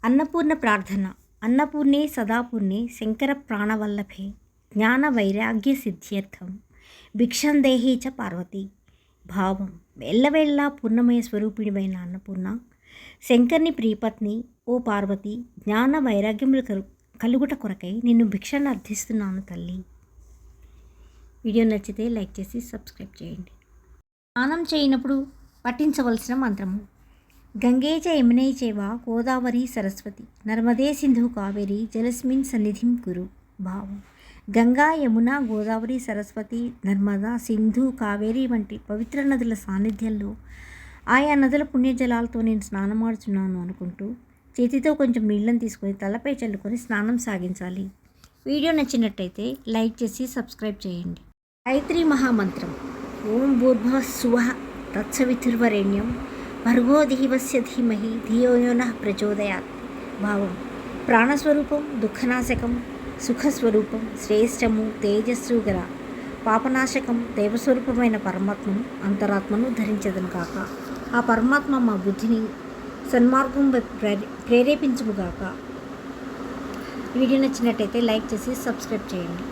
అన్నపూర్ణ ప్రార్థన. అన్నపూర్ణే సదాపూర్ణే శంకర ప్రాణవల్లభే జ్ఞాన వైరాగ్య సిద్ధ్యర్థం భిక్షం దేహీ చ పార్వతి. భావం: ఎల్లవేళలా పూర్ణమయ స్వరూపిణివైన అన్నపూర్ణ, శంకర్ని ప్రియపత్ని ఓ పార్వతి, జ్ఞాన వైరాగ్యములు కలుగుట కొరకై నిన్ను భిక్షను అర్థిస్తున్నాను తల్లి. వీడియో నచ్చితే లైక్ చేసి సబ్స్క్రైబ్ చేయండి. స్నానం చేయనప్పుడు పఠించవలసిన మంత్రము: గంగే చ యమునే చైవ గోదావరి సరస్వతి నర్మదే సింధు కావేరి జలస్మిన్ సన్నిధిం కురు. భావం: గంగా, యమున, గోదావరి, సరస్వతి, నర్మదా, సింధు, కావేరి వంటి పవిత్ర నదుల సాన్నిధ్యంలో ఆయా నదుల పుణ్యజలాలతో నేను స్నానమాడుచున్నాను అనుకుంటూ చేతితో కొంచెం నీళ్ళని తీసుకొని తలపై చల్లుకొని స్నానం సాగించాలి. వీడియో నచ్చినట్టయితే లైక్ చేసి సబ్స్క్రైబ్ చేయండి. గాయత్రి మహామంత్రం. ఓం భూర్భువః స్సువః తత్సవితుర్వరేణ్యం భర్గో దేవస్య ధీమహి ధియో యో నః ప్రచోదయాత్. భావం: ప్రాణస్వరూపం, దుఃఖనాశకం, సుఖస్వరూపం, శ్రేష్టము, తేజస్సు గల పాపనాశకం, దైవస్వరూపమైన పరమాత్మను అంతరాత్మను ధరించదను కాక. ఆ పరమాత్మ మా బుద్ధిని సన్మార్గం ప్రేరేపించుగాక. వీడియో నచ్చినట్టయితే లైక్ చేసి సబ్స్క్రైబ్ చేయండి.